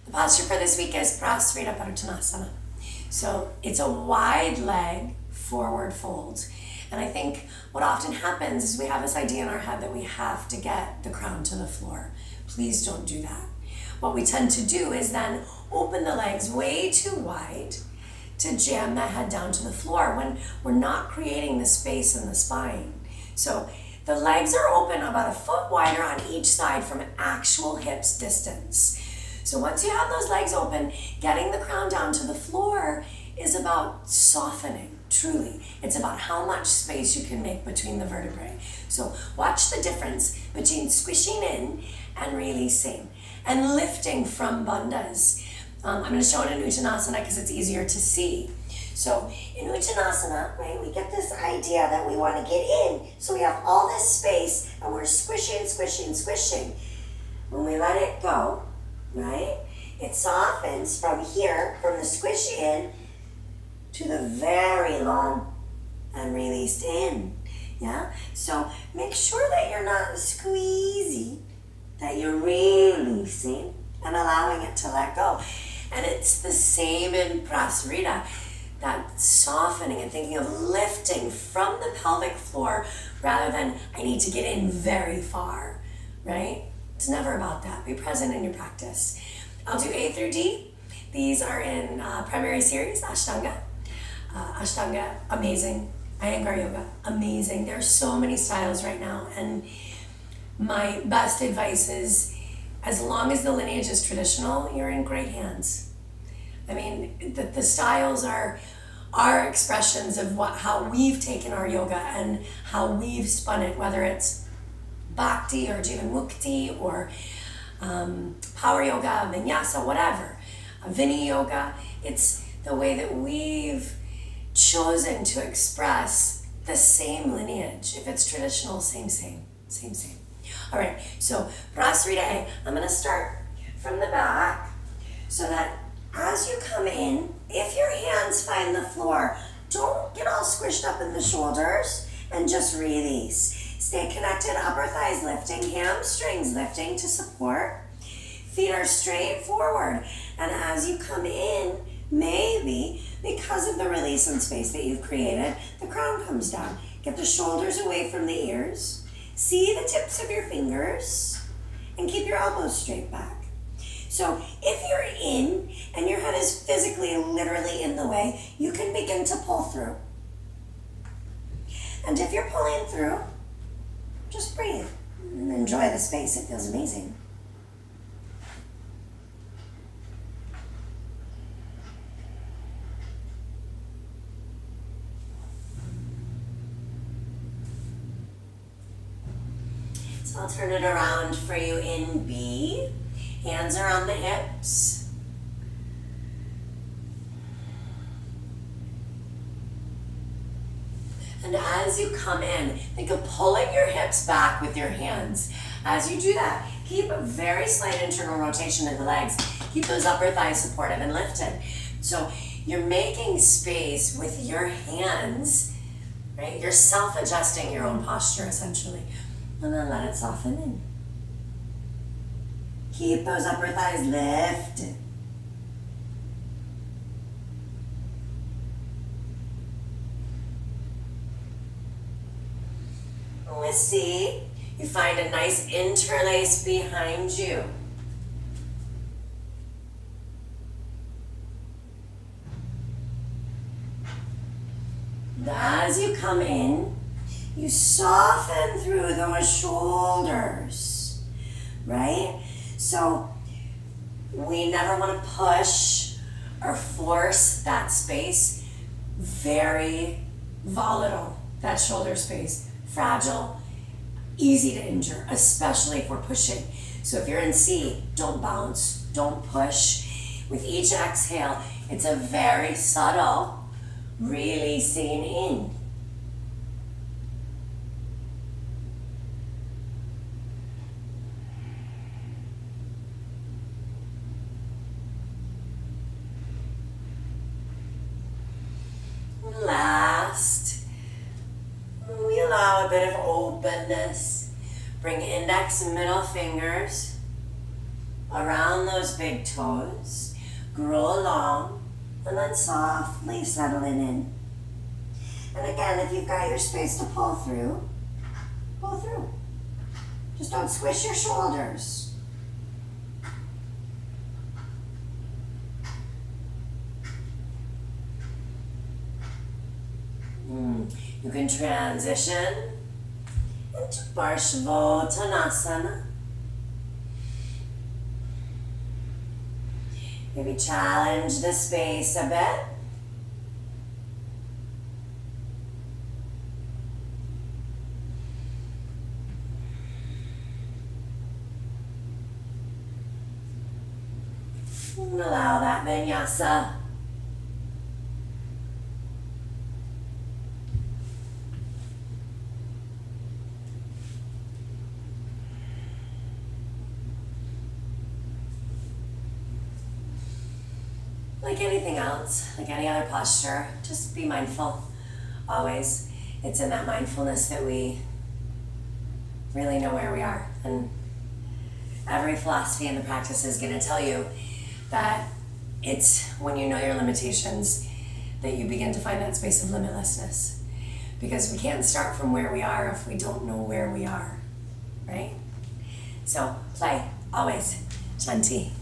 The posture for this week is Prasarita Podottanasana. So it's a wide leg forward fold. And I think what often happens is we have this idea in our head that we have to get the crown to the floor. Please don't do that. What we tend to do is then open the legs way too wide to jam the head down to the floor when we're not creating the space in the spine. So the legs are open about a foot wider on each side from actual hips distance. So once you have those legs open, getting the crown down to the floor is about softening, truly. It's about how much space you can make between the vertebrae. So watch the difference between squishing in and releasing and lifting from bandhas. I'm going to show it in Uttanasana because it's easier to see. So in Uttanasana, right, we get this idea that we want to get in. So we have all this space and we're squishing, squishing, squishing. When we let it go, right, it softens from here, from the squish in to the very long and released in. Yeah? So make sure that you're not squeezing, that you're releasing and allowing it to let go. And it's the same in Prasarita, that softening and thinking of lifting from the pelvic floor rather than I need to get in very far, right? It's never about that. Be present in your practice. I'll do A through D. These are in primary series, Ashtanga. Ashtanga, amazing. Iyengar yoga, amazing. There's so many styles right now, and my best advice is, as long as the lineage is traditional, you're in great hands. I mean, the styles are expressions of how we've taken our yoga and how we've spun it, whether it's Bhakti or Jivan Mukti or Power Yoga, Vinyasa, whatever. Vini Yoga, it's the way that we've chosen to express the same lineage. If it's traditional, same. All right, so Prasarita A, I'm going to start from the back so that as you come in, if your hands find the floor, don't get all squished up in the shoulders and just release. Stay connected, upper thighs lifting, hamstrings lifting to support. Feet are straight forward. And as you come in, maybe because of the release and space that you've created, the crown comes down. Get the shoulders away from the ears. See the tips of your fingers and keep your elbows straight back. So if you're in and your head is physically, literally in the way, you can begin to pull through. And if you're pulling through, just breathe and enjoy the space. It feels amazing. So I'll turn it around for you in B. Hands are on the hips. And as you come in, think of pulling your hips back with your hands. As you do that, keep a very slight internal rotation in the legs. Keep those upper thighs supportive and lifted. So you're making space with your hands, right? You're self-adjusting your own posture, essentially. And then let it soften in. Keep those upper thighs lifted. With C, you find a nice interlace behind you. And as you come in, you soften through those shoulders, right? So we never want to push or force that space. Very volatile, that shoulder space. Fragile, easy to injure, especially if we're pushing. So if you're in C, don't bounce, don't push. With each exhale, it's a very subtle releasing in. Last, we allow a bit of openness. Bring index and middle fingers around those big toes. Grow long and then softly settling in. And again, if you've got your space to pull through, pull through. Just don't squish your shoulders. You can transition into Podottanasana. Maybe challenge the space a bit. And allow that vinyasa. Like anything else, like any other posture, just be mindful, always. It's in that mindfulness that we really know where we are. And every philosophy in the practice is going to tell you that it's when you know your limitations that you begin to find that space of limitlessness. Because we can't start from where we are if we don't know where we are, right? So play, always. Shanti.